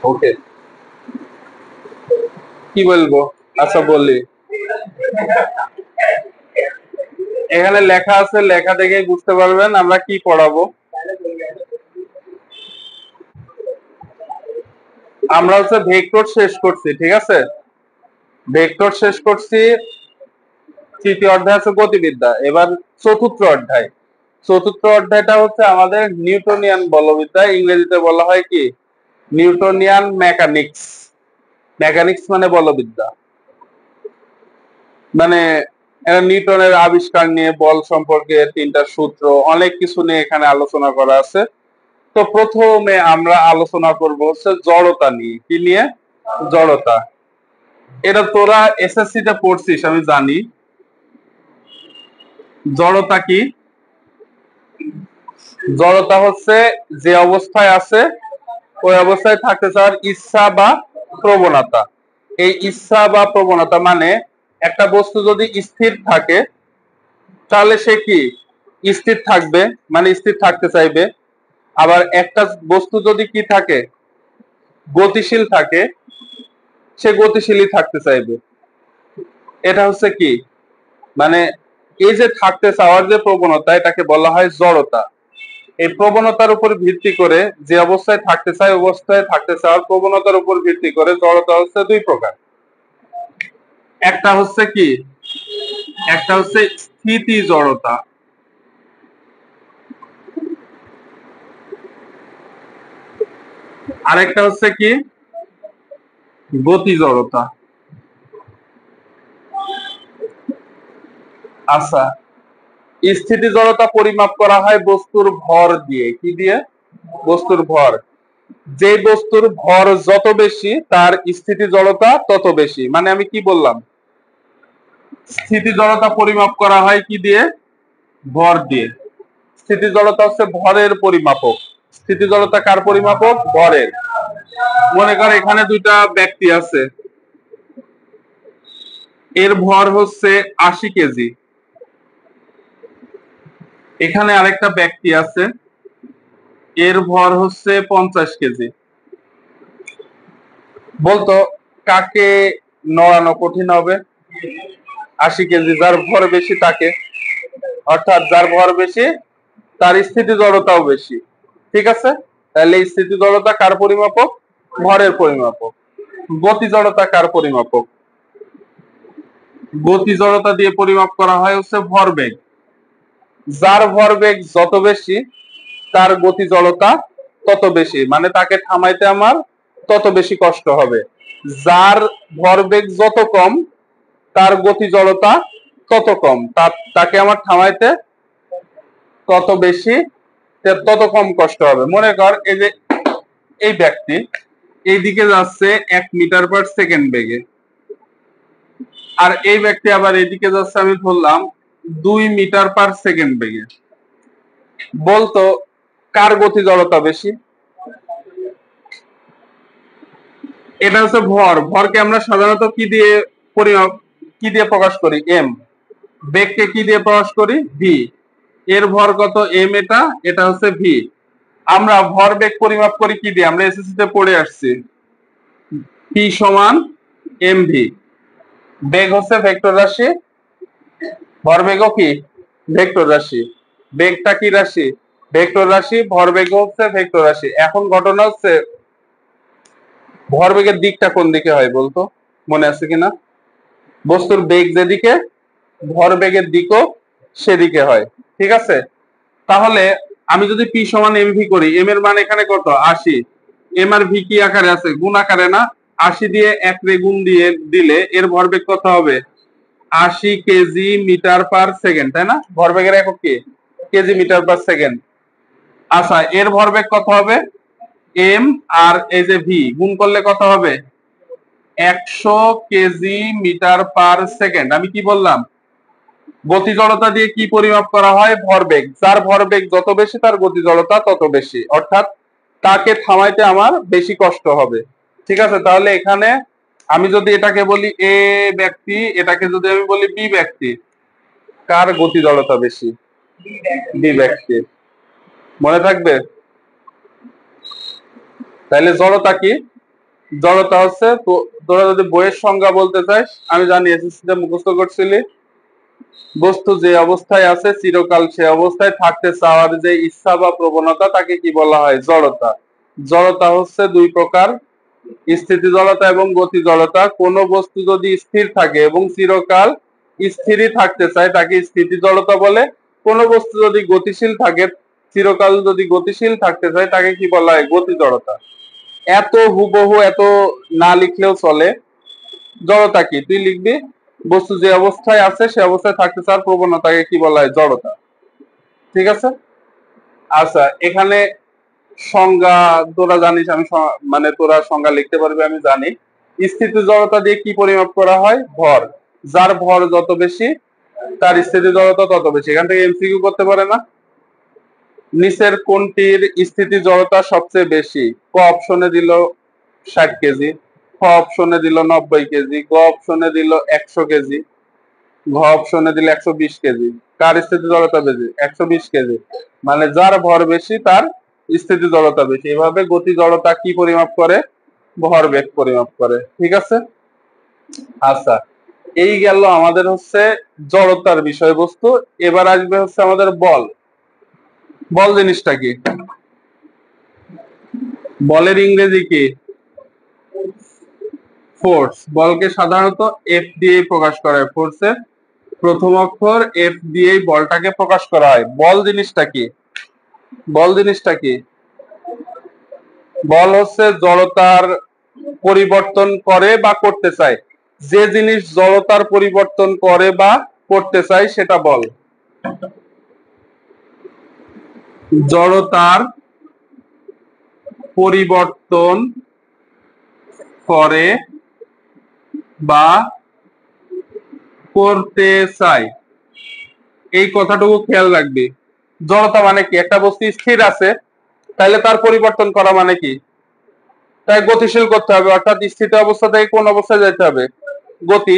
ওকে, কি বলবো? আচ্ছা বলি, এখানে লেখা আছে, লেখা দেখে বুঝতে পারবেন আমরা কি পড়াবো। আমরা হচ্ছে ভেক্টর শেষ করছি, ঠিক আছে? ভেক্টর শেষ করছি, তৃতীয় অধ্যায় আছে গতিবিদ্যা। এবার চতুর্থ অধ্যায়। চতুর্থ অধ্যায়টা হচ্ছে আমাদের নিউটনিয়ান বলবিদ্যা, ইংরেজিতে বলা হয় কি নিউটনিয়ান মেকানিক্স। মেকানিক্স মানে বলবিদ্যা, মানে নিউটনের আবিষ্কার নিয়ে, বল সম্পর্কে তিনটা সূত্র, অনেক কিছু নিয়ে এখানে আলোচনা করা আছে। তো প্রথমে আমরা আলোচনা করব হচ্ছে জড়তা নিয়ে। কি নিয়ে? জড়তা। এটা তোরা এসএসসি তে পড়ছিস আমি জানি। জড়তা কি? জড়তা হচ্ছে যে অবস্থায় আছে ওই অবস্থায় থাকতে চাওয়ার ইচ্ছা বা প্রবণতা। এই ইচ্ছা বা প্রবণতা মানে একটা বস্তু যদি স্থির থাকে তাহলে সে কি স্থির থাকবে, মানে স্থির থাকতে চাইবে। আবার একটা বস্তু যদি কি থাকে, গতিশীল থাকে, সে গতিশীলই থাকতে চাইবে। এটা হচ্ছে কি, মানে এই যে থাকতে চাওয়ার যে প্রবণতা, এটাকে বলা হয় জড়তা। এই প্রবণতার উপর ভিত্তি করে, যে অবস্থায় থাকতে চায় অবস্থায় থাকতে চাওয়ার প্রবণতার উপর ভিত্তি করে জড়তা হচ্ছে দুই প্রকার। একটা হচ্ছে কি, একটা হচ্ছে স্থিতি জড়তা, আরেকটা হচ্ছে কি গতি জড়তা। আচ্ছা, স্থিতি জড়তা পরিমাপ করা হয় বস্তুর ভর দিয়ে। কি দিয়ে? বস্তুর ভর। যে বস্তুর ভর যত বেশি তার স্থিতি জড়তা তত বেশি। মানে আমি কি বললাম, স্থিতি জড়তা পরিমাপ করা হয় কি দিয়ে? ভর দিয়ে। স্থিতি জড়তা হচ্ছে ভরের পরিমাপক। স্থিতি জড়তা কার পরিমাপক? ভরের। মনে কর এখানে দুইটা ব্যক্তি আছে, এর ভর হচ্ছে 80 কেজি। এখানে আরেকটা ব্যক্তি আছে, এর ভর হচ্ছে 50 কেজি। বলতো কাকে নড়ানো কঠিন হবে? 80 কেজি, যার ভর বেশি তাকে। অর্থাৎ যার ভর বেশি তার স্থিতি জড়তাও বেশি। ঠিক আছে? তাহলে এই স্থিতি জড়তা কার পরিমাপক? ভরের পরিমাপক। গতি জড়তা কার পরিমাপক? গতি জড়তা দিয়ে পরিমাপ করা হয় হচ্ছে ভরবেগ। যার ভরবেগ যত বেশি তার গতি জড়তা তত বেশি, মানে তাকে থামাইতে আমার তত বেশি কষ্ট হবে। যার ভরবেগ যত কম তার গতি জড়তা তত কম, তাকে আমার থামাইতে তত বেশি, তত কম কষ্ট হবে। মনে কর এই যে এই ব্যক্তি এইদিকে যাচ্ছে 1 মিটার পার সেকেন্ড বেগে, আর এই ব্যক্তি আবার এইদিকে যাচ্ছে আমি ধরলাম 2 মিটার পার সেকেন্ড বেগে। বলতো কার গতি জড়তা বেশি? এটা হচ্ছে ভর। ভরকে আমরা সাধারণত কি দিয়ে পরিমাপ, কি দিয়ে প্রকাশ করি? এম। বেগকে কি দিয়ে প্রকাশ করি? ভি। এর ভর কত? এম। এটা এটা হচ্ছে ভি। আমরা ভর বেগ পরিমাপ করি কি দিয়ে? আমরা এসএসসি তে পড়ে আসছি পি সমান এম ভি। বেগ হচ্ছে ভেক্টর রাশি, ভরবেগও কি ভেক্টর রাশি। বেগটা কি রাশি? ভেক্টর রাশি। ভরবেগ হচ্ছে ভেক্টর রাশি। এখন ঘটনা হচ্ছে ভরবেগের দিকটা কোন দিকে হয় বলতো? মনে আছে কিনা? বস্তুর বেগ যেদিকে ভরবেগের দিকও সেদিকে হয়। ঠিক আছে? তাহলে আমি যদি পি সমান এম ভি করি, এম এর মান এখানে কত? 80। এম আর ভি কি আকারে আছে? গুণ আকারে না? 80 দিয়ে 1 রে গুণ দিয়ে দিলে এর ভরবেগ কত হবে? 80 কেজি মিটার পার সেকেন্ড, তাই না? ভরবেগের একক কি? K G metre per second. আচ্ছা, এর ভরবেগ কত হবে? এম আর এই যে ভি গুণ করলে কত হবে? 100 কেজি মিটার পার সেকেন্ড। আমি কি বললাম? গতি জড়তা দিয়ে কি পরিমাপ করা হয়? ভরবেগ। যার ভরবেগ যত বেশি তার গতি জড়তা তত বেশি, অর্থাৎ তাকে থামাইতে আমার বেশি কষ্ট হবে। ঠিক আছে? তাহলে এখানে আমি যদি এটাকে বলি এ ব্যক্তি, এটাকে যদি আমি বলি বি ব্যক্তি, কার গতি জড়তা বেশি? বি ব্যক্তি। মনে থাকবে? তাহলে জড়তা কি? জড়তা হচ্ছে, তোরা যদি বইয়ের সংজ্ঞা বলতে চাস, আমি জানি এসএসসিতে মুখস্থ করছিলি, বস্তু যে অবস্থায় আছে চিরকাল সে অবস্থায় থাকতে চাওয়ার যে ইচ্ছা বা প্রবণতা তাকে কি বলা হয়? জড়তা। জড়তা হচ্ছে দুই প্রকার, স্থিতি জড়তা এবং গতি জড়তা। কোন বস্তু যদি স্থির থাকে এবং চিরকাল স্থিরই থাকতে চায় তাকে স্থিতি জড়তা বলে। কোন বস্তু যদি গতিশীল থাকে, চিরকাল যদি গতিশীল থাকতে চায় তাকে কি বলা হয়? গতি জড়তা। এত হুবহু এত না লিখলেও চলে। জড়তা কি তুই লিখবি, বস্তু যে অবস্থায় আছে সে অবস্থায় থাকতে চাওয়ার প্রবণতাকে কি বলা হয়? জড়তা। ঠিক আছে। আচ্ছা, এখানে সংজ্ঞা তোরা জানিস, আমি মানে তোরা সংজ্ঞা লিখতে পারবি আমি জানি। স্থিতি জড়তা দিয়ে কি পরিমাপ করা হয়? ভর। যার ভর যত বেশি তার স্থিতি জড়তা তত বেশি। এখান থেকে এমসিকিউ করতে পারে না? নিচের কোনটির স্থিতি জড়তা সবচেয়ে বেশি? ক অপশনে দিল 60 কেজি, খ অপশনে দিল 90 কেজি, গ অপশনে দিল 100 কেজি, ঘ অপশনে দিল 120 কেজি। কার স্থিতি জড়তা বেশি? 120 কেজি। মানে যার ভর বেশি তার স্থিতি জড়তা বেশি। এভাবে গতি জড়তা কি পরিমাপ করে? ভরবেগ পরিমাপ করে। ঠিক আছে। আচ্ছা, এই গেল আমাদের হচ্ছে জড়তার বিষয়বস্তু। এবার আসবে হচ্ছে আমাদের বল। বল জিনিসটা কি? বলের ইংরেজি কি? ফোর্স। বলকে সাধারণত এফ দিয়ে প্রকাশ করা হয়। ফোর্সের প্রথম অক্ষর এফ দিয়ে বলটাকে প্রকাশ করা হয়। বল জিনিসটা কি? বল জিনিসটা কি? বল হচ্ছে জড়তার পরিবর্তন করে বা করতে চায়। যে জিনিস জড়তার পরিবর্তন করে বা করতে চায় সেটা বল। জড়তার পরিবর্তন করে বা করতে চায়, এই কথাটুকু খেয়াল রাখবি। জড়তা মানে কি? একটা বস্তু স্থির আছে, তাহলে তার পরিবর্তন করা মানে কি? তাই গতিশীল করতে হবে, অর্থাৎ স্থিতি অবস্থা থেকে কোন অবস্থায় যেতে হবে? গতি।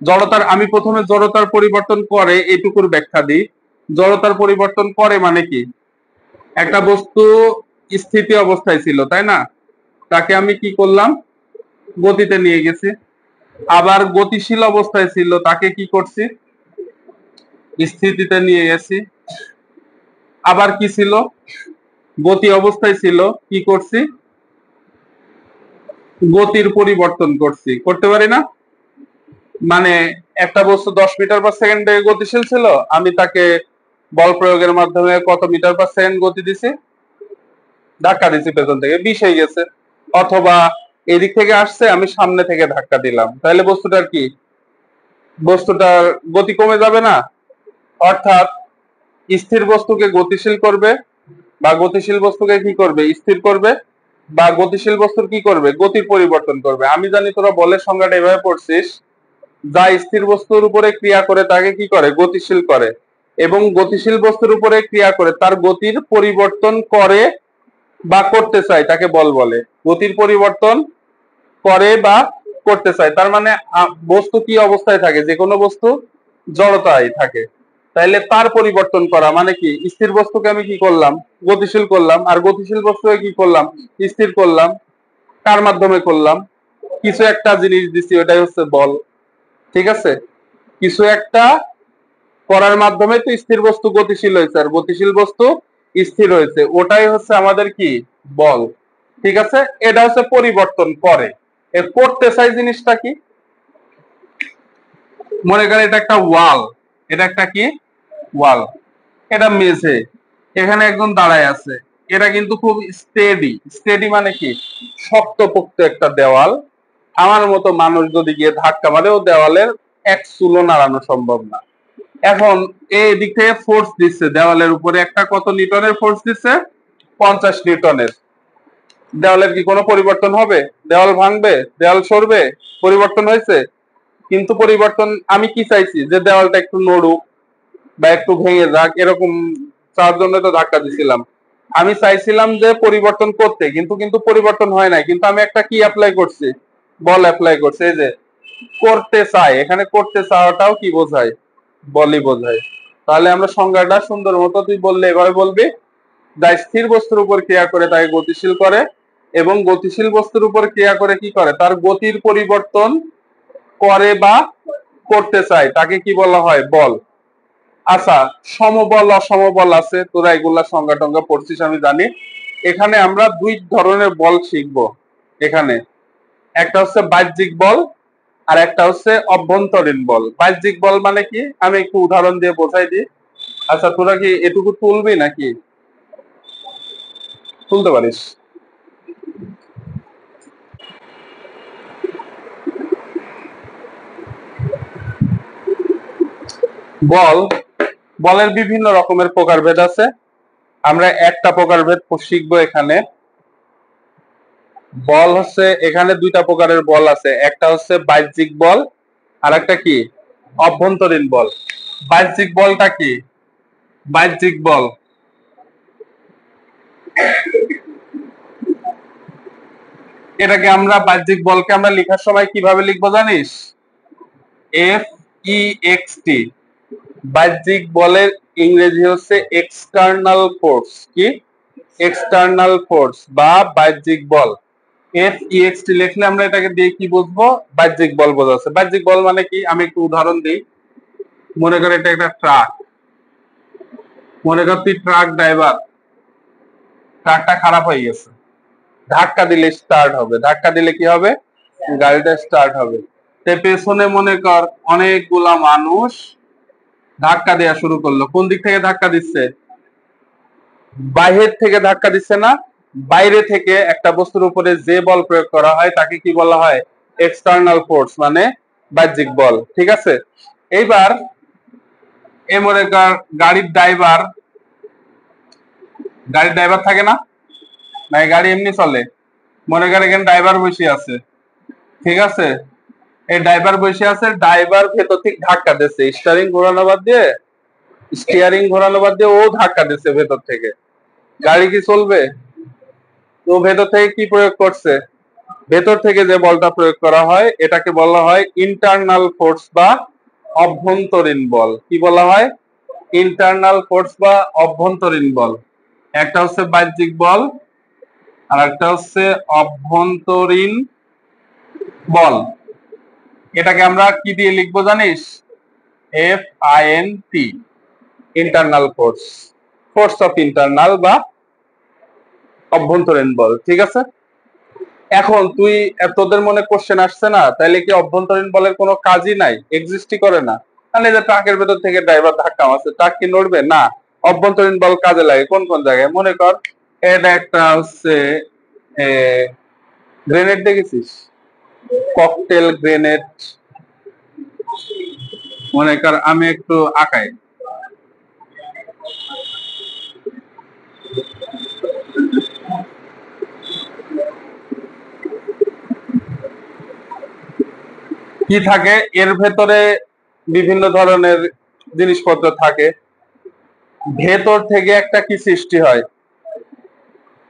জড়তার, আমি প্রথমে জড়তার পরিবর্তন করে এইটুকুর ব্যাখ্যা দিই। জড়তার পরিবর্তন করে মানে কি? একটা বস্তু স্থিতি অবস্থায় ছিল, তাই না? তাকে আমি কি করলাম? গতিতে নিয়ে গেছি। আবার গতিশীল অবস্থায় ছিল, তাকে কি করছি? স্থিতিতে নিয়ে গেছি। আবার কি ছিল? গতি অবস্থায় ছিল, কি করছি? গতির পরিবর্তন করছি। করতে পারি না? মানে একটা বস্তু 10 মিটার/সেকেন্ডে গতিশীল ছিল, আমি তাকে বল প্রয়োগের মাধ্যমে কত মিটার/সেকেন্ড গতি দিছি? ধাক্কা দিছি পেছন থেকে, 20 হয়ে গেছে। অথবা এদিক থেকে আসছে, আমি সামনে থেকে ধাক্কা দিলাম, তাহলে বস্তুটার কি? বস্তুটার গতি কমে যাবে না? অর্থাৎ স্থির বস্তুকে গতিশীল করবে, বা গতিশীল বস্তুকে কি করবে? স্থির করবে। বা গতিশীল বস্তুর কি করবে? গতির পরিবর্তন করবে। আমি জানি তোরা বলের সংজ্ঞাটা এভাবে পড়ছিস, যা স্থির বস্তুর উপরে ক্রিয়া করে তাকে কি করে? গতিশীল করে। এবং গতিশীল বস্তুর উপরে ক্রিয়া করে তার গতির পরিবর্তন করে বা করতে চায় তাকে বল বলে। গতির পরিবর্তন করে বা করতে চায়, তার মানে বস্তু কি অবস্থায় থাকে? যে কোনো বস্তু জড়তায় থাকে, তাইলে তার পরিবর্তন করা মানে কি? স্থির বস্তুকে আমি কি করলাম? গতিশীল করলাম। আর গতিশীল বস্তুকে কি করলাম? স্থির করলাম। কার মাধ্যমে করলাম? কিছু একটা জিনিস দিছি, ওটাই হচ্ছে বল। ঠিক আছে। কিছু একটা করার মাধ্যমে তো স্থির বস্তু গতিশীল হয়েছে, আর গতিশীল বস্তু স্থির হয়েছে, ওটাই হচ্ছে আমাদের কি? বল। ঠিক আছে। এটা হচ্ছে পরিবর্তন করে। এর করতে চাই জিনিসটা কি? মনে করেন এটা একটা ওয়াল। এটা একটা কি? ওয়াল। এটা মেঝে, এখানে একজন দাঁড়ায় আছে। এটা কিন্তু খুব স্টেডি। স্টেডি মানে কি? শক্তপোক্ত একটা দেওয়াল। আমার মতো মানুষ যদি গিয়ে ধাক্কা মারে, ও দেওয়ালের এক চুলো নাড়ানো সম্ভব না। এখন এই দিক থেকে ফোর্স দিচ্ছে দেওয়ালের উপরে, একটা কত নিউটনের ফোর্স দিচ্ছে? 50 নিউটনের। দেওয়ালের কি কোনো পরিবর্তন হবে? দেওয়াল ভাঙবে? দেওয়াল সরবে? পরিবর্তন হয়েছে? কিন্তু পরিবর্তন আমি কি চাইছি? যে দেওয়ালটা একটু নড়ুক বা একটু ভেঙে যাক, এরকম চার জন্য তো ধাক্কা দিছিলাম। আমি চাইছিলাম যে পরিবর্তন করতে, কিন্তু কিন্তু পরিবর্তন হয় নাই, কিন্তু আমি একটা কি অ্যাপ্লাই করছি? বল অ্যাপ্লাই করছি। এই যে করতে চাই, এখানে করতে চাওয়াটাও কি বোঝায়? বলই বোঝায়। তাহলে আমরা সংজ্ঞাটা সুন্দর মতো তুই বললে এভাবে বলবি, যা স্থির বস্তুর উপর ক্রিয়া করে তাকে গতিশীল করে, এবং গতিশীল বস্তুর উপর ক্রিয়া করে কি করে, তার গতির পরিবর্তন করে বা করতে চায়, তাকে কি বলা হয়, বল। আচ্ছা, সমবল অসমবল আছে, তোরা এগুলা সংজ্ঞা টঙ্গা পড়ছিস আমি জানি। এখানে আমরা দুই ধরনের বল শিখবো। এখানে একটা হচ্ছে বাহ্যিক বল আর একটা হচ্ছে অভ্যন্তরীণ বল। বাহ্যিক বল মানে কি, আমি একটু উদাহরণ দিয়ে বোঝাই দিই। আচ্ছা, তোরা কি এটুকু তুলবি নাকি, তুলতে পারিস? বল, বলের বিভিন্ন রকমের প্রকারভেদ আছে। আমরা একটা প্রকারভেদ শিখবো এখানে। বল হচ্ছে, এখানে দুইটা প্রকারের বল আছে, একটা হচ্ছে বাহ্যিক বল আর একটা কি, অভ্যন্তরীণ বল। বাহ্যিক বলটা কি, বাহ্যিক বল এটাকে আমরা, বাহ্যিক বলকে আমরা লেখার সময় কিভাবে লিখবো জানিস? এফ ই এক্স টি। বাহ্যিক বলের ইংরেজি হচ্ছে এক্সটার্নাল ফোর্স। কি, এক্সটার্নাল ফোর্স বা বাহ্যিক বল। এফ ই এক্স টি লিখলে আমরা এটাকে দিয়ে কি বুঝবো, বাহ্যিক বল বোঝাচ্ছে। বাহ্যিক বল মানে কি, আমি একটু উদাহরণ দিই। মনে কর এটা একটা ট্রাক, মনে কর তুই ট্রাক ড্রাইভার, ট্রাকটা খারাপ হয়ে গেছে, ধাক্কা দিলে স্টার্ট হবে, ধাক্কা দিলে কি হবে, গাড়িটা স্টার্ট হবে। পেছনে মনে কর অনেকগুলা মানুষ ধাক্কা দেওয়া শুরু করলো। কোন দিক থেকে ধাক্কা দিচ্ছে, বাহির থেকে ধাক্কা দিচ্ছে না, বাইরে থেকে একটা বস্তুর উপরে যে বল প্রয়োগ করা হয় তাকে কি বলা হয়, এক্সটার্নাল ফোর্স মানে বাহ্যিক বল। ঠিক আছে, এইবার এ মনে কর গাড়ির ড্রাইভার, গাড়ির ড্রাইভার থাকে না, নাই গাড়ি এমনি চলে, মনে কর এখানে ড্রাইভার বসে আছে। ঠিক আছে, এই ড্রাইভার বসে আছে, ড্রাইভার ভেতর থেকে ধাক্কা দিচ্ছে, স্টিয়ারিং ঘোরানো বাদ দিয়ে ও ধাক্কা দিচ্ছে ভেতর থেকে, গাড়ি কি চলবে? তো ভেতর থেকে কি প্রয়োগ করছে, ভেতর থেকে যে বলটা প্রয়োগ করা হয় এটাকে বলা হয় ইন্টারনাল ফোর্স বা অভ্যন্তরীণ বল। কি বলা হয়, ইন্টারনাল ফোর্স বা অভ্যন্তরীণ বল। একটা হচ্ছে বাহ্যিক বল আর একটা হচ্ছে অভ্যন্তরীণ বল। এটাকে আমরা কি দিয়ে লিখবো জানিস, F I N T, internal force, force of internal বা অভ্যন্তরীণ বল। ঠিক আছে, এখন তুই, তোদের মনে কোশ্চেন আসছে না, তাইলে কি অভ্যন্তরীণ বলের কোনো কাজই নাই, এক্সিস্টই করে না? তাহলে যে ট্রাকের ভেতর থেকে ড্রাইভার ধাক্কা মারছে, ট্রাক কি নড়বে না? অভ্যন্তরীণ বল কাজে লাগে কোন কোন জায়গায়, মনে কর এটা একটা হচ্ছে গ্রেনেড, দেখেছিস ককটেল গ্রেনেড, মনে কর আমি একটু আঁকাই, কি থাকে এর ভেতরে, বিভিন্ন ধরনের জিনিসপত্র থাকে, ভেতর থেকে একটা কি সৃষ্টি হয়,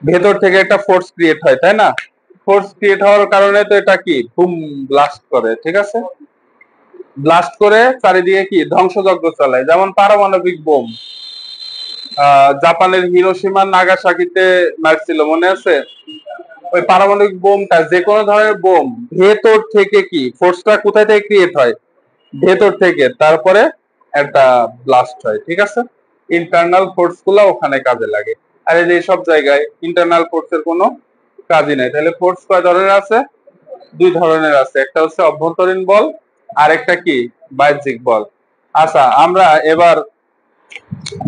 ভেতর থেকে একটা ফোর্স ক্রিয়েট হয়, তাই না? ফোর্স ক্রিয়েট হওয়ার কারণে তো এটা কি বুম ব্লাস্ট করে। ঠিক আছে, ব্লাস্ট করে চারিদিকে কি ধ্বংসযজ্ঞ চালায়, যেমন পারমাণবিক বোম। জাপানের হিরোশিমা নাগাসাকিতে মারছিল, মনে আছে? ওই পারমাণবিক বোমটা, যে কোনো ধরনের বোম, ভেতর থেকে কি ফোর্সটা কোথায় থেকে ক্রিয়েট হয়, ভেতর থেকে, তারপরে একটা ব্লাস্ট হয়। ঠিক আছে, ইন্টারনাল ফোর্স গুলা ওখানে কাজে লাগে। আর এই যে সব জায়গায় ইন্টারনাল ফোর্সের কোনো কাজই নাই। তাহলে ফোর্স কয় ধরনের আছে, দুই ধরনের আছে, একটা হচ্ছে অভ্যন্তরীণ বল আর একটা কি, বাহ্যিক বল। আচ্ছা, আমরা এবার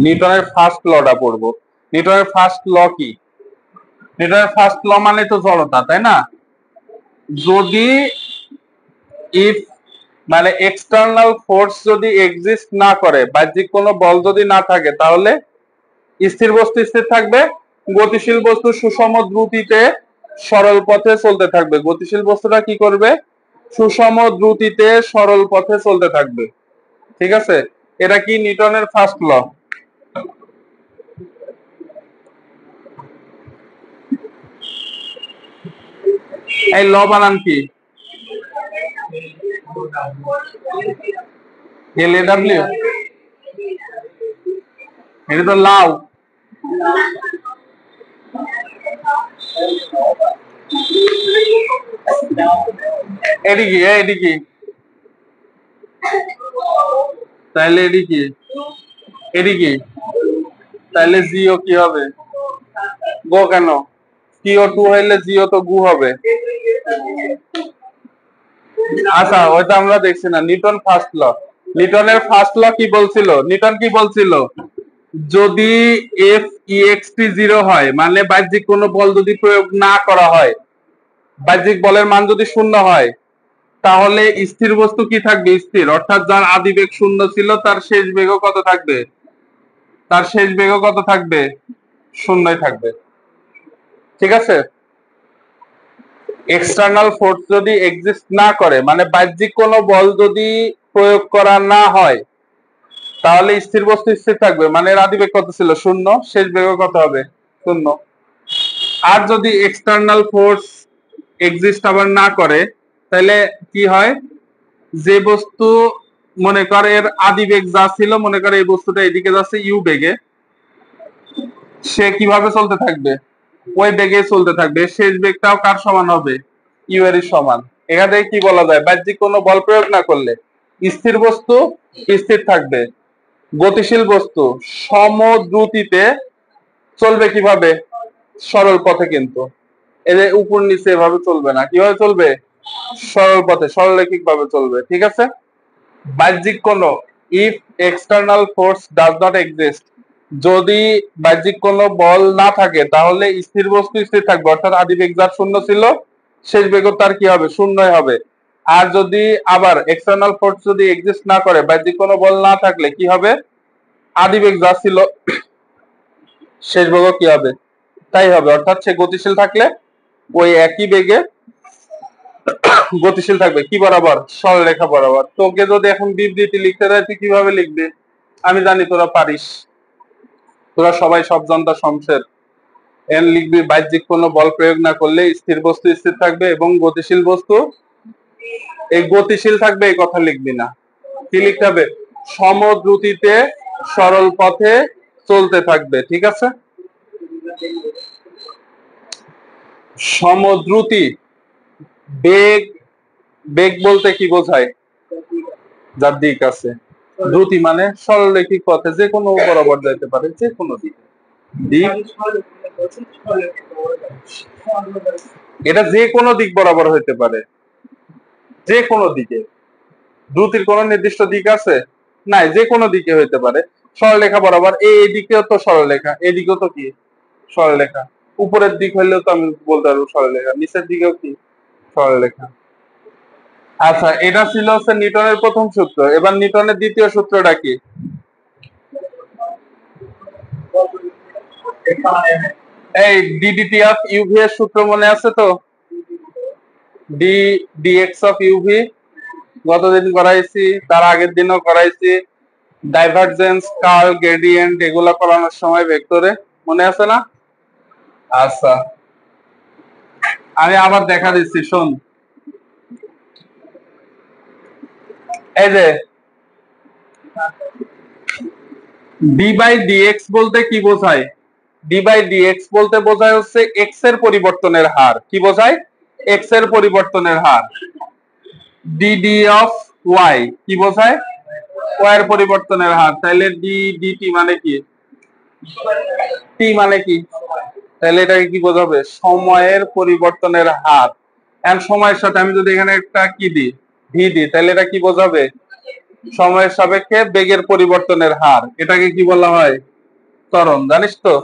নিউটনের ফার্স্ট লটা পড়বো। নিউটনের ফার্স্ট ল কি, নিউটনের ফার্স্ট ল মানে তো জড়তা, তাই না? যদি ইফ মানে এক্সটার্নাল ফোর্স যদি এক্সিস্ট না করে, বাহ্যিক কোনো বল যদি না থাকে, তাহলে স্থির বস্তু স্থির থাকবে, গতিশীল বস্তু সুষম দ্রুতিতে সরল পথে চলতে থাকবে। গতিশীল বস্তুটা কি করবে, সুষম দ্রুতিতে সরল পথে চলতে থাকবে। ঠিক আছে, এটা কি নিউটনের ফার্স্ট ল। এই ল বানান কি, এল এ ডাব্লিউ, এটা তো লাউ। এদিকে এদিকে, তাহলে এদিকে এদিকে, তাহলে জিও কি হবে? গো কেন? CO2 হইলে জিও তো গু হবে। আচ্ছা, ওইটা আমরা দেখছি না। নিউটন ফার্স্ট ল, নিউটনের ফার্স্ট ল কি বলছিল? নিউটন কি বলছিল? যদি F(E)(x)t 0 হয়, মানে বাহ্যিক কোনো বল যদি প্রয়োগ না করা হয়, বাহ্যিক বলের মান যদি শূন্য হয়, তাহলে স্থির বস্তু কি থাকবে? স্থির। অর্থাৎ যার আদি বেগ শূন্য ছিল, তার শেষ বেগও কত থাকবে? তার শেষ বেগও কত থাকবে? শূন্যই থাকবে। ঠিক আছে? এক্সটার্নাল ফোর্স যদি এক্সিস্ট না করে, মানে বাহ্যিক কোনো বল যদি প্রয়োগ করা না হয়, তাহলে স্থির বস্তু স্থির থাকবে। মানে এর আদি বেগ কত ছিল? শূন্য। শেষ বেগও কত হবে? শূন্য। আর যদি এক্সটার্নাল ফোর্স এক্সিস্ট আবার না করে, তাহলে কি হয়? যে বস্তু, মনে কর এর আদি বেগ যা ছিল, মনে কর এই বস্তুটা এদিকে যাচ্ছে ইউ বেগে, সে কিভাবে চলতে থাকবে? ওই বেগে চলতে থাকবে। শেষ বেগটাও কার সমান হবে? ইউ এর সমান। এখান থেকে কি বলা যায়? বাহ্যিক কোনো বল প্রয়োগ না করলে স্থির বস্তু স্থির থাকবে, গতিশীল বস্তু সমদ্রুতিতে চলবে কিভাবে? সরল পথে। কিন্তু এদের উপর নিচে এভাবে চলবে না। কিভাবে চলবে? সরল পথে, সরলরৈখিক ভাবে চলবে। ঠিক আছে? বাহ্যিক কোনো, if external force does not exist, যদি বাহ্যিক কোনো বল না থাকে, তাহলে স্থির বস্তু স্থির থাকবে। অর্থাৎ আদি বেগ যার শূন্য ছিল, শেষ বেগও তার কি হবে? শূন্যই হবে। আর যদি আবার এক্সটার্নাল ফোর্স যদি এক্সিস্ট না করে, বাহ্যিক কোনো বল না থাকলে কি হবে? আদি বেগ যা ছিল, শেষ বেগও কি হবে? তাই হবে। অর্থাৎ সে গতিশীল থাকলে ওই একই বেগে গতিশীল থাকবে। কি বরাবর? সরলরেখা বরাবর। তোকে যদি এখন বিবৃতি লিখতে দেয়, তুই কিভাবে লিখবি? আমি জানি তোরা পারিস, তোরা সবাই সব জানতা শমশের। এন লিখবি, বাহ্যিক কোনো বল প্রয়োগ না করলে স্থির বস্তু স্থির থাকবে এবং গতিশীল বস্তু এই গতিশীল থাকবে, এই কথা লিখবি না। কি লিখতে হবে? সমদ্রুতিতে সরল পথে চলতে থাকবে। ঠিক আছে? সমদ্রুতি, বেগ, বেগ বলতে কি বোঝায়? যার দিক আছে। দ্রুতি মানে সরলরৈখিক পথে যে কোনো বরাবর যাইতে পারে, যে কোনো দিকে। দিক, এটা যে কোনো দিক বরাবর হইতে পারে, যে কোনো দিকে। দ্রুতির কোনো নির্দিষ্ট দিক আছে? নাই, যে কোনো দিকে হইতে পারে। সরলরেখা বরাবর। এই দিকেও তো সরলরেখা, এদিকেও তো কি সরলরেখা। উপরের দিক হইলেও তো আমি বলতে পারবো সরলরেখা, নিচের দিকেও কি সরলরেখা। আচ্ছা, এটা ছিল হচ্ছে নিউটনের প্রথম সূত্র। এবার নিউটনের দ্বিতীয় সূত্রটা কি? এই ডিডিটি অফ ইউভি এর সূত্র মনে আছে তো? ডি ডিএক্স অফ ইউভি গতদিন করাইছি, তার আগের দিনও করাইছি। ডাইভারজেন্স, কার্ল, গ্রেডিয়েন্ট এগুলা করানোর সময় ভেক্টরে, মনে আছে না? আচ্ছা, আমি আবার দেখা দিচ্ছি, শোন। এই যে ডি বাই ডিএক্স বলতে কি বোঝায়? ডি বাই ডিএক্স বলতে বোঝায় হচ্ছে এক্স এর পরিবর্তনের হার। কি বোঝায়? এক্স এর পরিবর্তনের হার। ডিডি অফ ওয়াই কি বোঝায়? ওয়াই এর পরিবর্তনের হার। তাহলে ডি ডিটি মানে কি? টি মানে কি? তাহলে এটাকে কি বোঝাবে? সময়ের পরিবর্তনের হার। এন্ড সময়ের সাথে আমি যদি এখানে একটা কি দিই, ভি দিই, তাহলে এটা কি বোঝাবে? সময়ের সাপেক্ষে বেগের পরিবর্তনের হার। এটাকে কি বলা হয়? ত্বরণ। জানিস তো?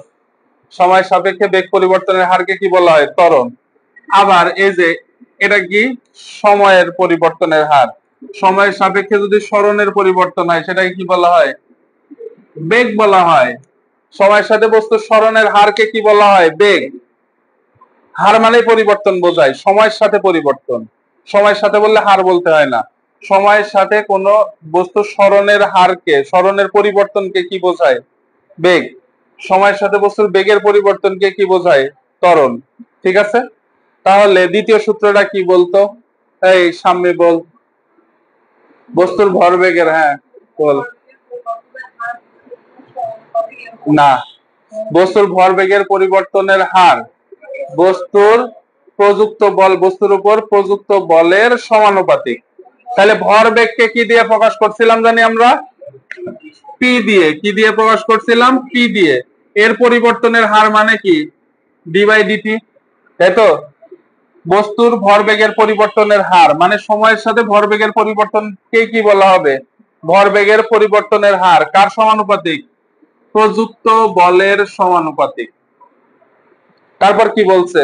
সময়ের সাপেক্ষে বেগ পরিবর্তনের হারকে কি বলা হয়? ত্বরণ। আবার এই যে এটা কি? সময়ের পরিবর্তনের হার। সময়ের সাপেক্ষে যদি সরণের পরিবর্তন হয়, সেটাকে কি বলা হয়? বেগ বলা হয়। সময়ের সাথে বস্তুর সরণের হারকে কি বলা হয়? বেগ। হার মানে পরিবর্তন বোঝায়, সময়ের সাথে পরিবর্তন। সময়ের সাথে বললে হার বলতে হয় না। সময়ের সাথে কোন বস্তুর সরণের হারকে, সরণের পরিবর্তনকে কি বোঝায়? বেগ। সময়ের সাথে বস্তুর বেগের পরিবর্তনকে কি বোঝায়? ত্বরণ। ঠিক আছে? তাহলে দ্বিতীয় সূত্রটা কি বলতো? এই সামনে বল। বস্তুর ভরবেগের, হ্যাঁ বল। না, বস্তুর ভরবেগের পরিবর্তনের হার বস্তুর প্রযুক্ত বল বস্তুর উপর প্রযুক্ত বলের সমানুপাতিক। তাহলে ভরবেগকে কি দিয়ে প্রকাশ করছিলাম জানি আমরা? পি দিয়ে। কি দিয়ে প্রকাশ করছিলাম? পি দিয়ে। এর পরিবর্তনের হার মানে কি? ডি বাই ডিটি, তাই তো? বস্তুর ভরবেগের পরিবর্তনের হার মানে সময়ের সাথে ভরবেগের পরিবর্তনকে কি বলা হবে? ভরবেগের পরিবর্তনের হার কার সমানুপাতিক? প্রযুক্ত বলের সমানুপাতিক। তারপর কি বলছে?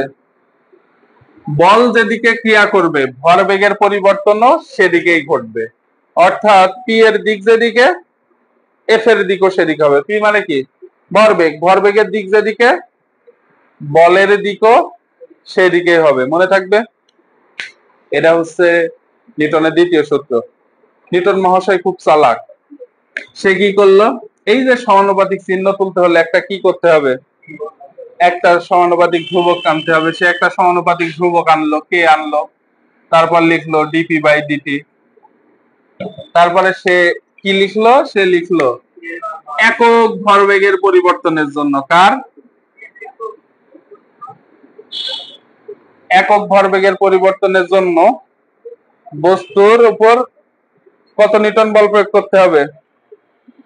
বল যেদিকে ক্রিয়া করবে ভরবেগের পরিবর্তনও সেদিকেই ঘটবে। অর্থাৎ পি এর দিক যেদিকে, এফ এর দিকও সেদিকে হবে। পি মানে কি? ভরবেগ। ভরবেগের দিক যেদিকে, বলের দিকও সেদিকে হবে। মনে থাকবে? এটা হচ্ছে নিউটনের দ্বিতীয় সূত্র। নিউটন মহাশয় খুব চালাক। সে কি করলো? এই যে সমানুপাতিক চিহ্ন তুলতে হলে একটা কি করতে হবে? একটা সমানুপাতিক ধ্রুবক আনতে হবে। সে একটা সমানুপাতিক ধ্রুবক আনলো, কে আনলো, তারপর লিখলো ডিপি বাই ডিটি। তারপরে সে কি লিখলো? সে লিখলো একক ভরবেগের পরিবর্তনের জন্য। কার? একক ভরবেগের পরিবর্তনের জন্য বস্তুর উপর কত নিউটন বল প্রয়োগ করতে হবে?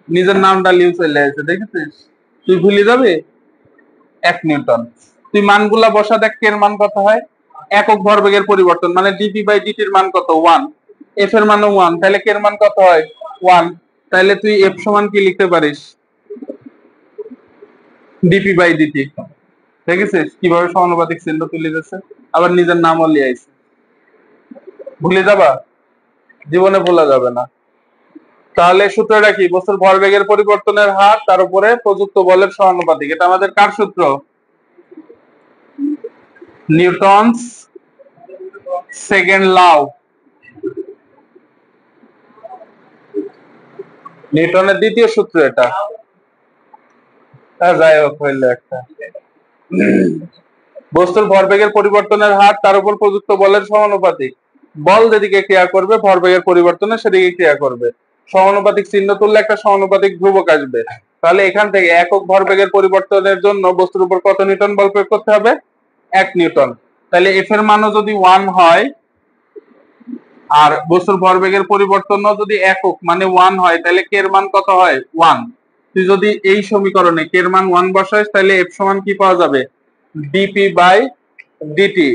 নিজের নামটা লিউ চলে আসছে, দেখেছিস? তুই ভুলে যাবি? 1 নিউটন। তুই মানগুলা বসা, দেখ এর মান কত হয়। একক ভরবেগের পরিবর্তন মানে ডিপি বাই ডিটির মান কত? 1। এফ এর মানও 1, তাহলে কে এর মান কত হয়? 1। তাহলে তুই এফ সমান কি লিখতে পারিস? Dp by dt. দেখেছিস কিভাবে সমানুপাতিক চিহ্ন তুলে দিচ্ছে? আবার নিজের নামও লিয়ে আইছে। ভুলে যাবা? জীবনে ভোলা যাবে না। তাহলে সূত্রটা কি? বস্তুর ভরবেগের পরিবর্তনের হার তার উপরে প্রযুক্ত বলের সমানুপাতিক। এটা আমাদের কার সূত্র? Newton's second law. নিউটনের দ্বিতীয় সূত্র এটা। যাই হোক, হইলো একটা। বস্তুর ভরবেগের পরিবর্তনের হার তার উপর প্রযুক্ত বলের সমানুপাতিক। বল যেদিকে ক্রিয়া করবে ভরবেগের পরিবর্তনে সেদিকে ক্রিয়া করবে। সমানুপাতিক চিহ্ন তুললে একটা সমানুপাতিক ধ্রুবক আসবে। তাহলে এখান থেকে একক ভরবেগের পরিবর্তনের জন্য বস্তুর উপর কত নিউটন বল প্রয়োগ করতে হবে? 1 নিউটন। তাহলে এফ এর মানও যদি 1 হয় আর বস্তুর ভরবেগের পরিবর্তনও যদি একক মানে 1 হয়, তাহলে কে এর মান কত হয়? 1। তুই যদি এই সমীকরণে কে এর মান 1 বসাইস তাহলে এফ সমান কি পাওয়া যাবে? Dp by dt.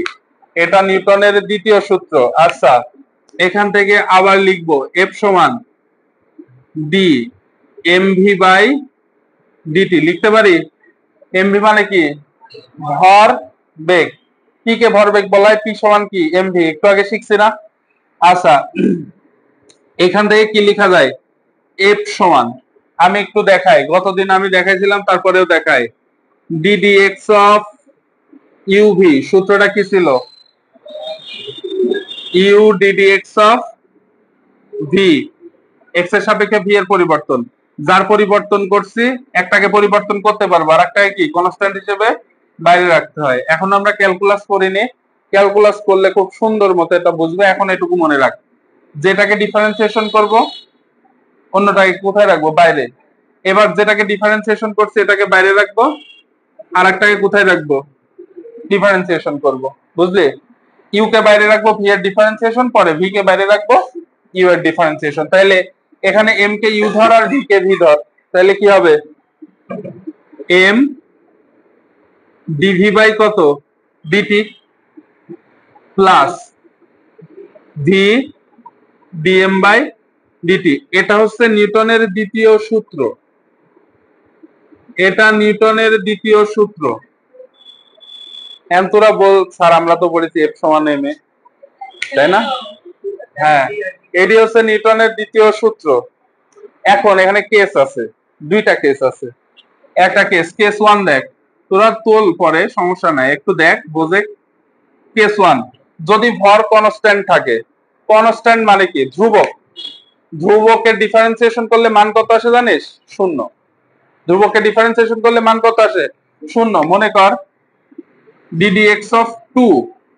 এটা নিউটনের দ্বিতীয় সূত্র। আচ্ছা, এখান থেকে আবার লিখবো এফ সমান ডি এমভি বাই ডিটি। লিখতে পারি? এমভি মানে কি? ভর বেগ। কি কে ভরবেগ বলা হয়? পি সমান কি? এমভি। একটু আগে শিখছি না? আচ্ছা, এখান থেকে কি লেখা যায়? এফ সমান, আমি একটু দেখাই, গতদিন আমি দেখাইছিলাম তারপরেও দেখাই। D d x of u v. সূত্রটা কি ছিল? U d d x of v. এক্স এর সাপেক্ষে ভি এর পরিবর্তন। যার পরিবর্তন করছি একটাকে পরিবর্তন করতে পারবো, আর একটাকে কি কনস্ট্যান্ট হিসেবে বাইরে রাখতে হয়। এখন আমরা ক্যালকুলাস করিনি, ক্যালকুলাস করলে খুব সুন্দর মতো এটা বুঝবে। এখন এটুকু মনে রাখ, যেটাকে ডিফারেন্সিয়েশন করব অন্যটাকে কোথায় রাখবো? বাইরে। এবার যেটাকে ডিফারেন্সিয়েশন করছি এটাকে বাইরে রাখবো, আর একটাকে কোথায় রাখবো? ডিফারেন্সিয়েশন করব। বুঝলি? ইউ কে বাইরে রাখবো ভি এর ডিফারেন্সিয়েশন, পরে ভি কে বাইরে রাখবো ইউ এর ডিফারেন্সিয়েশন। তাহলে এখানে এম কে ইউ ধর আর ভি কে ভি ধর, তাহলে কি হবে? এম ডিভি বাই কত? Dt plus v dm by dt. এটা হচ্ছে নিউটনের দ্বিতীয় সূত্র। এটা নিউটনের দ্বিতীয় সূত্র। তোরা বল স্যার আমরা তো পড়েছি এফ সমান এম এ, তাই না? হ্যাঁ, এটি হচ্ছে নিউটনের দ্বিতীয় সূত্র। এখন এখানে কেস আছে, দুইটা কেস আছে। একটা কেস, কেস 1 দেখ, তোরা তোল পরে, সমস্যা নাই, একটু দেখ বোঝে। কেস 1, যদি ভর কনস্ট্যান্ট থাকে। কনস্ট্যান্ট মানে কি? ধ্রুবক। ধ্রুবকের ডিফারেন্সিয়েশন করলে মান কত আসে জানিস? 0। ধ্রুবকের ডিফারেন্সিয়েশন করলে মান কত আসে? 0। মনে কর ডিডি এক্স অফ 2,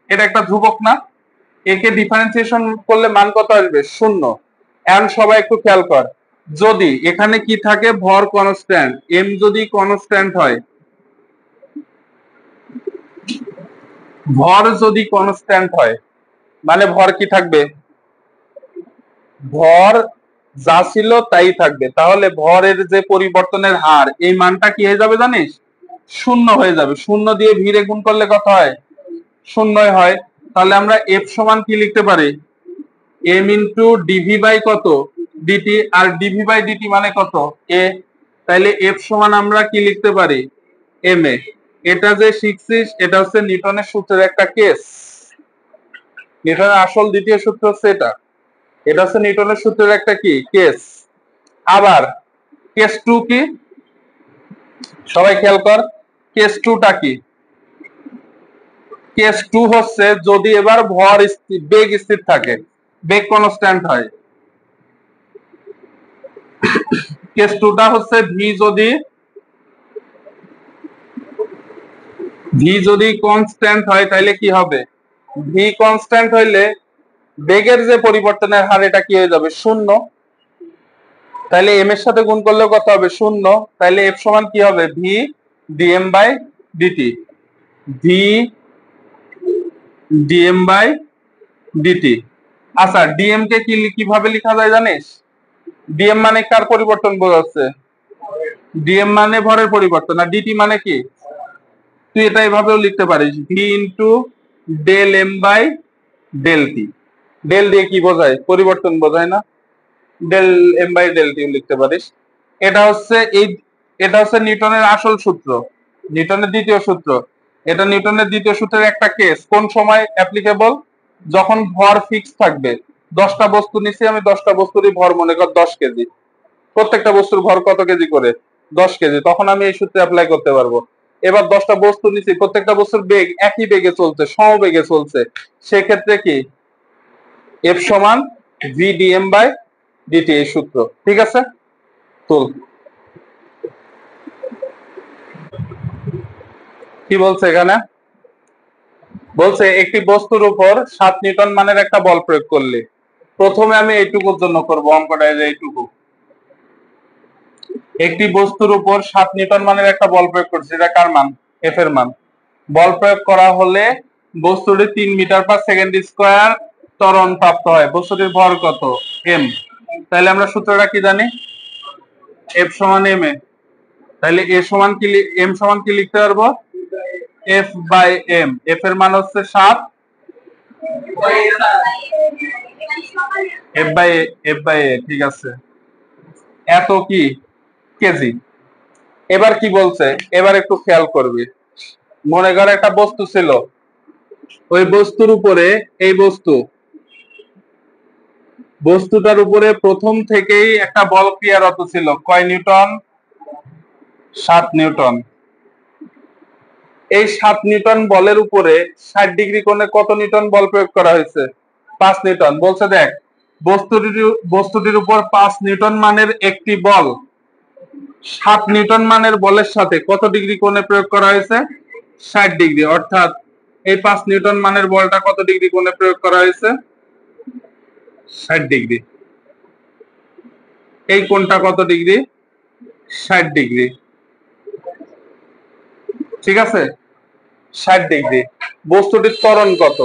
এটা একটা ধ্রুবক না? একে ডিফারেন্সিয়েশন করলে মান কত আসবে? 0। এখন সবাই একটু খেয়াল কর, যদি এখানে কি থাকে? ভর কনস্ট্যান্ট। এম যদি কনস্ট্যান্ট হয়, ভর যদি কনস্ট্যান্ট হয় মানে ভর কি থাকবে, ভর যা ছিল তাই থাকবে, তাহলে ভরের যে পরিবর্তনের হার এই মানটা কি হয়ে যাবে জানিস, শূন্য হয়ে যাবে। শূন্য দিয়ে ভিড়ে গুণ করলে কত হয়, শূন্যই হয়। তাহলে আমরা এফ সমান কি লিখতে পারি, এম ইন্টু ডিভি বাই কত ডিটি, আর ডিভি বাই ডিটি মানে কত এ। তাইলে এফ সমান আমরা কি লিখতে পারি, এম এ। এটা যে শিখছিস এটা হচ্ছে নিউটনের সূত্রের একটা কেস। নিউটনের আসল দ্বিতীয় সূত্র হচ্ছে এটা, এটা হচ্ছে নিউটনের সূত্রের একটা কি কেস। আবার কেস টু কি, সবাই খেয়াল কর, কেস টুটা কি, কেস টু হচ্ছে যদি এবার ভর বেগ স্থির থাকে, বেগ কনস্ট্যান্ট হয়। কেস টুটা হচ্ছে ভি যদি কনস্ট্যান্ট হয় তাহলে কি হবে, ভি কনস্ট্যান্ট হইলে বেগের যে পরিবর্তনের হার এটা কি হয়ে যাবে, শূন্য। তাহলে এম এর সাথে গুণ করলে কত হবে, শূন্য। তাহলে এফ সমান কি হবে, v dm by dt, v dm by dt. আচ্ছা ডিএম কে কিভাবে লেখা যায় জানিস, ডিএম মানে কার পরিবর্তন বোঝাচ্ছে, ডিএম মানে ভরের পরিবর্তন, আর ডিটি মানে কি, তুই এটা এভাবেও লিখতে পারিস, v into del m by del t. Del দিয়ে কি বোঝায়, পরিবর্তন বোঝায় না, del m by del t লিখতে পারিস। এটা হচ্ছে এটা হচ্ছে নিউটনের আসল সূত্র, নিউটনের দ্বিতীয় সূত্র। এটা নিউটনের দ্বিতীয় সূত্রের একটা কেস, কোন সময় অ্যাপ্লিকেবল, যখন ভর ফিক্স থাকবে। 10টা বস্তু নিচ্ছি আমি, 10টা বস্তুরই ভর মনে কর 10 কেজি, প্রত্যেকটা বস্তুর ভর কত কেজি করে, 10 কেজি, তখন আমি এই সূত্রে অ্যাপ্লাই করতে পারবো। এবার 10টা বস্তু নিচ্ছি, প্রত্যেকটা বস্তুর বেগ একই বেগে চলছে, সমবেগে চলছে, সেক্ষেত্রে কি এফ সমান ভি ডিএম বাই ডিটি, এই সূত্র। ঠিক আছে, তুল। কি বলছে এখানে, বলছে একটি বস্তুর উপর 7 নিউটন মানের একটা বল প্রয়োগ করলে, প্রথমে আমি এইটুকুর জন্য করবো অঙ্কটা, এইটুকু, একটি বস্তুর উপর 7 নিউটন মানের একটা বল প্রয়োগ করছে, এটা কার মান, এফ এর মান। বল প্রয়োগ করা হলে বস্তুটি 3 মিটার/সেকেন্ড স্কয়ার ত্বরণ প্রাপ্ত হয়, বস্তুটির ভর কত, এম। তাহলে আমরা সূত্রটা কি জানি, এফ সমান এম এ। তাহলে এ সমান কি, এম সমান কি লিখতে পারবো, এফ বাই এম। এফ এর মান হচ্ছে 7, এফ বাই এ, ঠিক আছে, এত কি কেজি। এবার কি বলছে, এবার একটু খেয়াল করবি, মনে কর একটা বস্তু ছিল, ওই বস্তুর উপরে, এই বস্তুটার উপরে প্রথম থেকেই একটা বল ক্রিয়ারত ছিল, কয় নিউটন, 7 নিউটন। এই 7 নিউটন বলের উপরে 60 ডিগ্রি কোণে কত নিউটন বল প্রয়োগ করা হয়েছে, 5 নিউটন। বলছে দেখ, বস্তুটির উপর 5 নিউটন মানের একটি বল 7 নিউটন মানের বলের সাথে কত ডিগ্রি কোণে প্রয়োগ করা হয়েছে, 60 ডিগ্রি। অর্থাৎ এই 5 নিউটন মানের বলটা কত ডিগ্রি কোণে প্রয়োগ করা হয়েছে, 60 ডিগ্রি। এই কোণটা কত ডিগ্রি, 60 ডিগ্রি। ঠিক আছে, 60 ডিগ্রি। বস্তুটির ত্বরণ কত,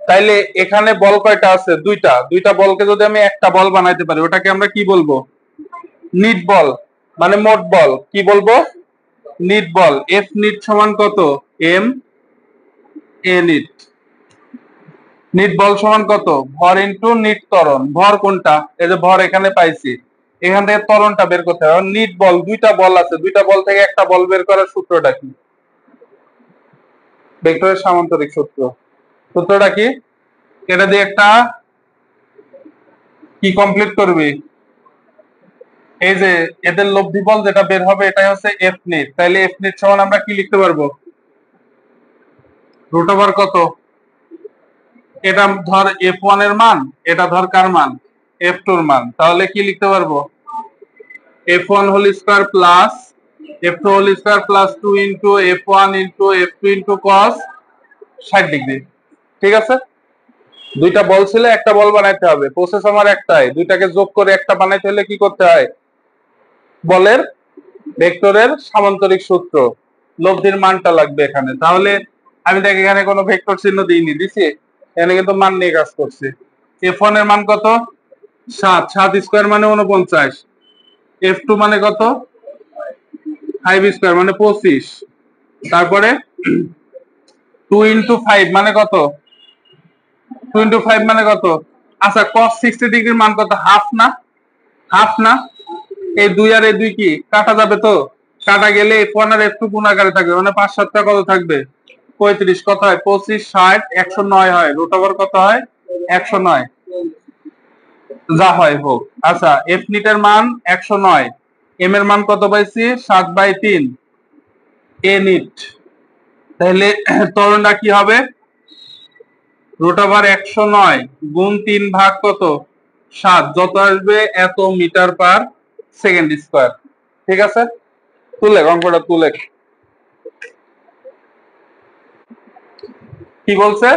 তাইলে এখানে বল কয়টা আছে, দুইটা। দুইটা বলকে যদি আমি একটা বল বানাইতে পারি, ওটাকে আমরা কি বলবো, নিট বল, মানে মোট বল কি বলবো, নিট বল। এফ নিট সমান কত, এম এ নিট। নিট বল সমান কত, ভর ইন্টু নিট ত্বরণ। ভর কোনটা, এই যে ভর এখানে পাইছি, এখান থেকে ত্বরণটা বের করতে হবে। নিট বল, দুইটা বল আছে, দুইটা বল থেকে একটা বল বের করার সূত্রটা কি, ভেক্টরের সামান্তরিক সূত্র। সূত্রটা কি, এটা দিয়ে একটা কি কমপ্লিট করবি, এই যে এদের লব্ধি বল যেটা বের হবে এটাই হচ্ছে এফ নিট। তাইলে এফ নিট সমান আমরা কি লিখতে পারবো, রুট ওভার কত, এটা ধর এফ ওয়ান এর মান, এটা ধর কার মান, এফ টুর মান। তাহলে কি লিখতে পারবো, F one whole square plus F two whole square plus 2 into F one into F two into cos 60 degree. ঠিক আছে, দুইটা বল ছিল, একটা বল বানাইতে হবে, প্রসেস আমার একটাই, দুইটাকে যোগ করে একটা বানাইতে হলে কি করতে হয়, বলের ভেক্টরের সামান্তরিক সূত্র, লব্ধির মানটা লাগবে এখানে। তাহলে আমি দেখ এখানে কোনো ভেক্টর চিহ্ন দিইনি, দিছি? এখানে কিন্তু মান নিয়ে কাজ করছি। f1 এর মান কত? 7, 7 স্কয়ার মানে 49, f2 মানে কত? 5 স্কয়ার মানে 25, তারপরে 2 ইন্টু 5 মানে কত? 2 ইন্টু 5 মানে কত? আচ্ছা cos 60 ডিগ্রির মান কত? হাফ না? হাফ না? এই 2 আর এই 2 কি কাটা যাবে? তো কাটা গেলে f1 আর f2 গুণাকারে থাকবে, মানে 5 7 টা কত থাকবে? 35। কত হয়? 25 60 109 হয়। রুট ওভার কত হয়? 109। যা হয় হোক। আচ্ছা f নিটের মান 109, m এর মান কত পাইছি? 7/3 a নিট। তাহলে ত্বরণটা কি হবে? রুট ওভার 109 গুণ 3 ভাগ কত? 7, যত আসবে এত মিটার পার সেকেন্ড স্কয়ার। ঠিক আছে, তুলে অঙ্কটা তুলে। কি বলছে?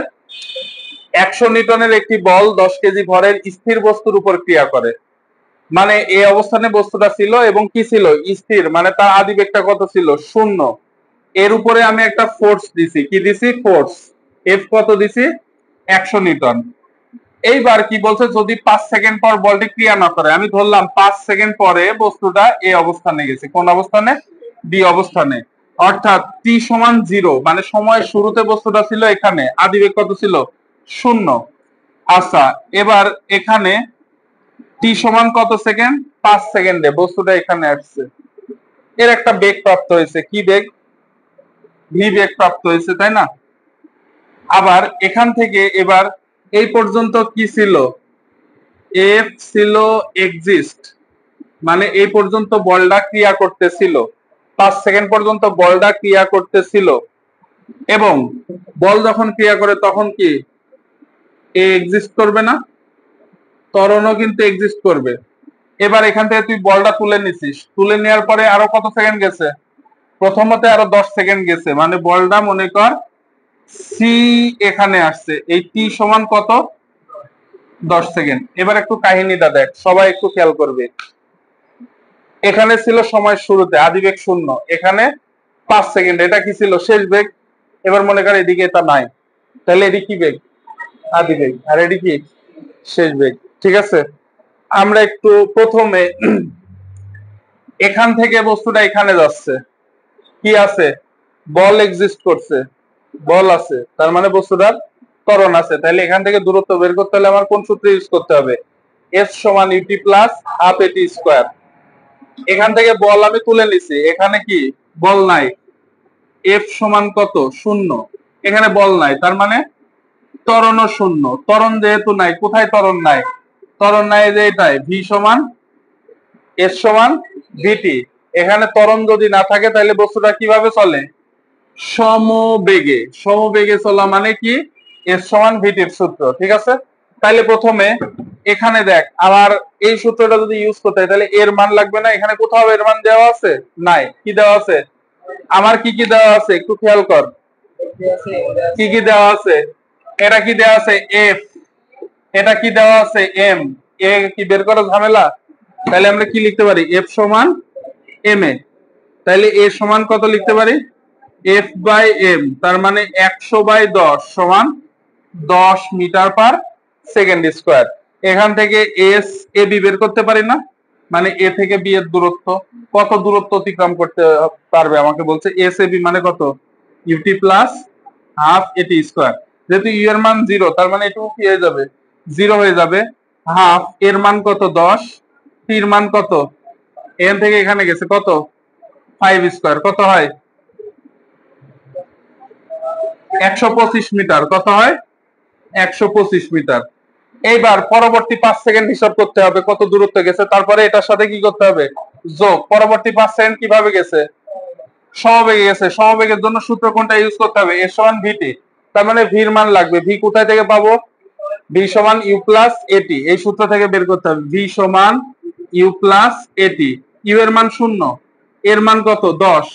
100 নিউটনের একটি বল 10 কেজি ভরের স্থির বস্তুর উপর ক্রিয়া করে। মানে এই অবস্থানে বস্তুটা ছিল এবং কি ছিল? স্থির, মানে তার আদিবেগটা কত ছিল? 0। এর উপরে আমি একটা ফোর্স দিছি। কি দিছি? ফোর্স। এফ কত দিছি? 100 নিউটন। এইবার কি বলছে? যদি 5 সেকেন্ড পর বলটি ক্রিয়া না করে, আমি ধরলাম 5 সেকেন্ড পরে বস্তুটা এই অবস্থানে গেছে। কোন অবস্থানে? বি অবস্থানে। অর্থাৎ টি সমান 0, মানে সময়ের শুরুতে বস্তুটা ছিল এখানে, আদিবেগ কত ছিল? 0। আচ্ছা এবার এখানে টি সমান কত সেকেন্ড? 5 সেকেন্ডে বস্তুটা এখানে আসছে। এর একটা বেগ প্রাপ্ত হয়েছে। কি বেগ? ভি বেগ প্রাপ্ত হয়েছে, তাই না? আবার এখান থেকে এবার এই পর্যন্ত কি ছিল? এফ ছিল এক্সিস্ট, মানে এই পর্যন্ত বলটা ক্রিয়া করতেছিল। 5 সেকেন্ড পর্যন্ত বলটা ক্রিয়া করতেছিল, এবং বল যখন ক্রিয়া করে তখন কি এ এক্সিস্ট করবে না? ত্বরণও কিন্তু এক্সিস্ট করবে। এবার এখান থেকে তুই বলটা তুলে নিছিস, তুলে নেওয়ার পরে আরো কত সেকেন্ড গেছে? প্রথমতে আরো 10 সেকেন্ড গেছে, মানে বলটা মনে কর সি এখানে আসছে। এই টি সমান কত? 10 সেকেন্ড। এবার একটু কাহিনীটা দেখ, সবাই একটু খেয়াল করবে। এখানে ছিল সময়ের শুরুতে আদিবেগ 0, এখানে 5 সেকেন্ড, এটা কি ছিল? শেষ বেগ। এবার মনে কর এদিকে এটা নাই, তাহলে এদিকে কি বেগ? আদিবেগ। আর এটি কি? শেষ বেগ। ঠিক আছে, আমরা একটু প্রথমে এখান থেকে বস্তুটা এখানে যাচ্ছে, কি আছে? বল এক্সিস্ট করছে, বল আছে, তার মানে বস্তুটার ত্বরণ আছে। তাহলে এখান থেকে দূরত্ব বের করতে হলে আমার কোন সূত্র ইউজ করতে হবে? এফ সমান ইউটি প্লাস হাফ এটি স্কয়ার। এখান থেকে বল আমি তুলে নিছি, এখানে কি বল নাই। এফ সমান কত? 0। এখানে বল নাই, তার মানে ত্বরণও 0। ত্বরণ যেহেতু নাই, কোথায় ত্বরণ নাই? ত্বরণ নাই যে এটাই, ভি সমান এস সমান ভিটি। এখানে ত্বরণ যদি না থাকে তাহলে বস্তুটা কিভাবে চলে? সমবেগে। সমবেগে চলা মানে কি? এস সমান ভিটির সূত্র। ঠিক আছে, তাহলে প্রথমে এখানে দেখ, আবার এই সূত্রটা যদি ইউজ করতে হয় তাহলে এর মান লাগবে না? এখানে কোথাও এর মান দেওয়া আছে? নাই। কি দেওয়া আছে? আমার কি কি দেওয়া আছে একটু খেয়াল কর। কি কি দেওয়া আছে? এটা কি দেওয়া আছে? এফ। এটা কি দেওয়া আছে? এম। এ কি বের করা ঝামেলা? তাহলে আমরা কি লিখতে পারি? এফ সমান এম এ। তাহলে এ সমান কত লিখতে পারি? এফ বাই এম, তার মানে 100/10 সমান 10 মিটার পার সেকেন্ড স্কয়ার। এখান থেকে এস এ বি বের করতে পারি না? মানে এ থেকে বি এর দূরত্ব, কত দূরত্ব অতিক্রম করতে পারবে আমাকে বলছে। এস এ বি মানে কত? ইউটি প্লাস হাফ এটি স্কয়ার। যেহেতু ইউ এর মান 0, তার মানে এটুকু কি হয়ে যাবে? 0 হয়ে যাবে। হাফ এর মান কত? 10, টির মান কত? এখান থেকে এখানে গেছে কত? 5 স্কয়ার। কত হয়? 125 মিটার। কত হয়? 125 মিটার। এইবার পরবর্তী 5 সেকেন্ড হিসাব করতে হবে কত দূরত্ব গেছে, তারপরে এটার সাথে কি করতে হবে? যোগ। পরবর্তী 5 সেকেন্ড কিভাবে গেছে? সমবেগে গেছে। সমবেগের জন্য সূত্র কোনটা ইউজ করতে হবে? এ সমান ভিটি। তার মানে ভির মান লাগবে। ভি কোথায় থেকে পাবো? ভি সমান ইউ প্লাস এটি, এই সূত্র থেকে বের করতে হবে। ভি সমান ইউ প্লাস এটি। ইউ এর মান 0, এর মান কত? 10,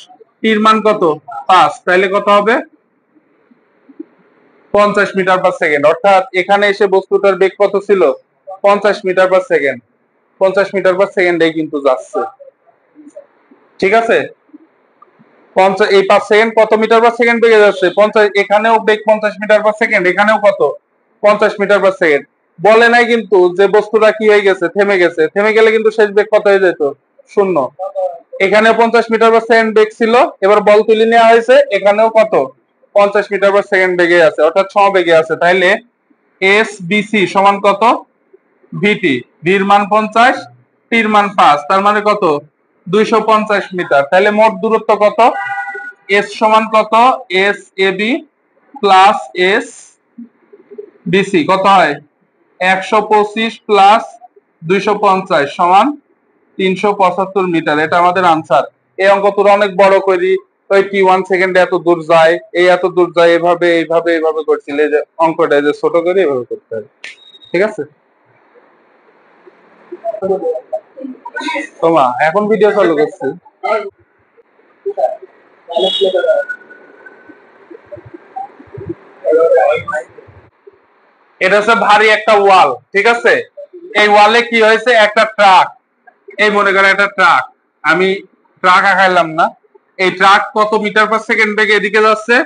টির মান কত? 5। তাহলে কত হবে? 50 মিটার পার সেকেন্ড। অর্থাৎ এখানে এসে বস্তুটার বেগ কত ছিল? 50 metre per second. 50 metre per সেকেন্ডে কিন্তু যাচ্ছে। ঠিক আছে, 50, এই 5 সেকেন্ড কত মিটার পার সেকেন্ড বেগে যাচ্ছে? 50। এখানেও বেগ 50 মিটার পার সেকেন্ড, এখানেও কত? 50 মিটার পার সেকেন্ড। বলে নাই কিন্তু যে বস্তুটা কি হয়ে গেছে, থেমে গেছে। থেমে গেলে কিন্তু শেষ বেগ কত হয়ে যেত? 0। এখানে 50 মিটার পার সেকেন্ড বেগ ছিল, এবার বল তুলে নেওয়া হয়েছে, এখানেও কত? 50 মিটার পার সেকেন্ড বেগে আছে, অর্থাৎ সমবেগে আছে। তাইলে এস বিসি সমান কত? ভিটি। ভির মান 50, টির মান 5, তার মানে কত? 250 মিটার। তাহলে মোট দূরত্ব কত? এস সমান কত? S A B plus S B C কত হয়? 125 প্লাস 250 সমান 375 মিটার। এটা আমাদের আনসার। এই অঙ্ক তোরা অনেক বড় করি, ওই টি 1 সেকেন্ডে এত দূর যায়, এই এত দূর যায়, এভাবে এইভাবে এইভাবে করছিলে, যে অঙ্কটা যে ছোট করে এভাবে করতে হবে। ঠিক আছে তোমা, এখন ভিডিও চালু করছি। এটা হচ্ছে ভারী একটা ওয়াল, ঠিক আছে? এই ওয়ালে কি হয়েছে? একটা ট্রাক, এই মনে করেন একটা ট্রাক, আমি ট্রাক আঁকাইলাম না, এই ট্রাক কত মিটার পার সেকেন্ড বেগে এদিকে যাচ্ছে?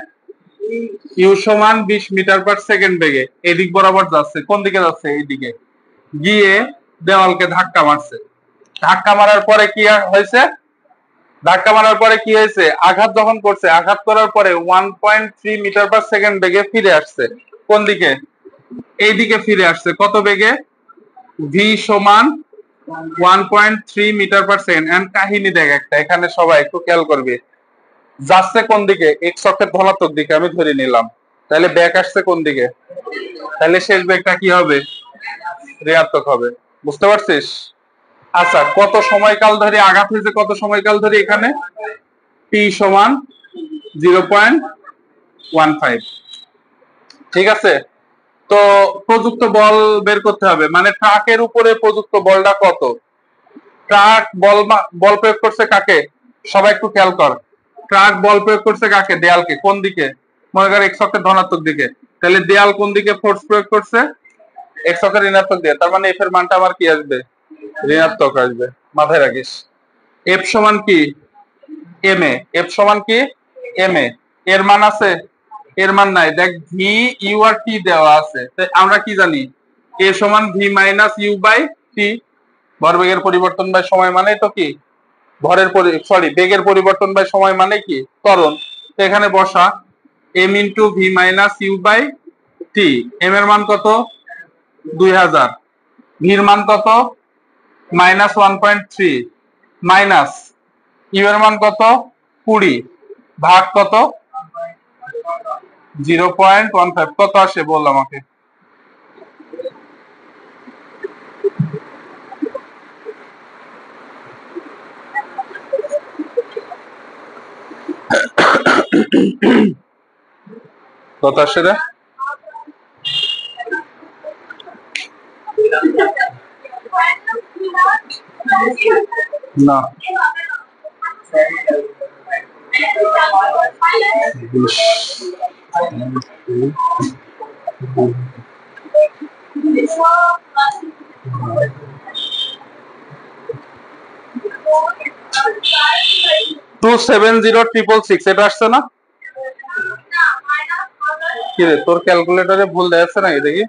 ইউ সমান 20 মিটার পার সেকেন্ড বেগে এদিক বরাবর যাচ্ছে। কোন দিকে যাচ্ছে? এইদিকে। গিয়ে দেওয়ালকে ধাক্কা মারছে। ধাক্কা মারার পরে কি হয়েছে? ধাক্কা মারার পরে কি হয়েছে? আঘাত যখন করছে, আঘাত করার পরে 1.3 মিটার পার সেকেন্ড বেগে ফিরে আসছে। কোন দিকে? এই দিকে ফিরে আসছে। কত বেগে? ভি সমান 1.3 মিটার পার সেকেন্ড। এন্ড কাহিনী দেখ একটা, এখানে সবাই একটু খেয়াল করবে। যাচ্ছে কোন দিকে? এক্স অক্ষের ধনাত্মক দিকে আমি ধরে নিলাম। তাহলে ব্যাক আসছে কোন দিকে? তাহলে শেষ বেগটা কি হবে? ঋণাত্মক হবে। বুঝতে পারছিস? আচ্ছা, কত সময়কাল ধরে আঘাত হয়েছে? কত সময়কাল ধরে? এখানে টি সমান 0.15। ঠিক আছে, তো প্রযুক্ত বল বের করতে হবে, মানে ট্রাকের উপরে প্রযুক্ত বলটা কত? ট্রাক বল প্রয়োগ করছে কাকে? সবাই একটু খেয়াল কর। ট্রাক বল প্রয়োগ করছে কাকে? দেয়ালকে। কোন দিকে? মনে কর এক্স অক্ষের ধনাত্মক দিকে। তাহলে দেয়াল কোন দিকে ফোর্স প্রয়োগ করছে? এক্স অক্ষের ঋণাত্মক দিয়ে। তার মানে এফ এর মানটা আমার কি আসবে? ঋণাত্মক আসবে। মাথায় রাখিস। এফ সমান কি? M A. এফ সমান কি? M A. এর মান আছে? এর মান নাই। দেখ, ভি ইউ আর টি দেওয়া আছে, আমরা কি জানি? এ সমান ভি মাইনাস ইউ বাই টি। ভরবেগের পরিবর্তন বাই সময় মানে তো কি? বেগের পরিবর্তন বাই সময় মানে কি? ত্বরণ। তো এখানে বসা m into v minus u by t. M এর মান কত? 2000। ভির মান কত? মাইনাস 1.3 মাইনাস ইউ এর মান কত? 20 ভাগ কত? 0.15। কত আসে বল আমাকে? কত আসে রে? না, 270,666 এটা আসছে না? কি রে, তোর ক্যালকুলেটরে ভুল দেখাচ্ছে নাকি দেখি?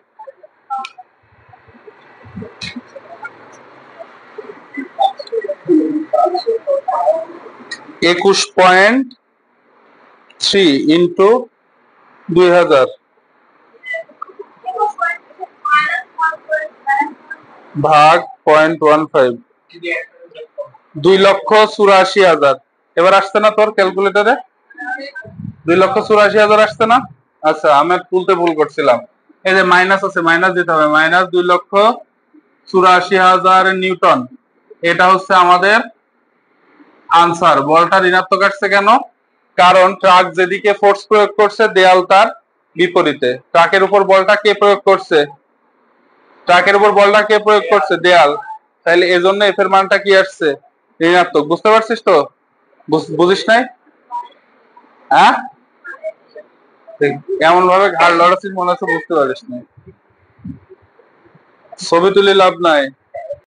একুশ পয়েন্ট থ্রি ইন্টু 2000 ভাগ 0.15, 2,84,000। এবার আসছে না তোর ক্যালকুলেটরে? 2,84,000 আসছে না? আচ্ছা, আমি তুলতে ভুল করছিলাম। এই যে মাইনাস আছে, মাইনাস দিতে হবে। Minus 2,84,000 Newton. এটা হচ্ছে আমাদের আনসার। বলটা ঋণাত্মক আসছে কেন? কারণ ট্রাক যেদিকে ফোর্স প্রয়োগ করছে, দেয়াল তার বিপরীতে। ট্রাকের উপর বলটা কে প্রয়োগ করছে? ট্রাকের উপর বলটা কে প্রয়োগ করছে? দেয়াল। তাহলে এজন্য এফ এর মানটা কি আসছে? ঋণাত্মক। বুঝতে পারছিস তো? বুঝিস নাই? হ্যাঁ, এমন ভাবে ঘাড় লড়াচ্ছিস মনে হচ্ছে বুঝতে পারিস না। ছবি তুলে লাভ নাই।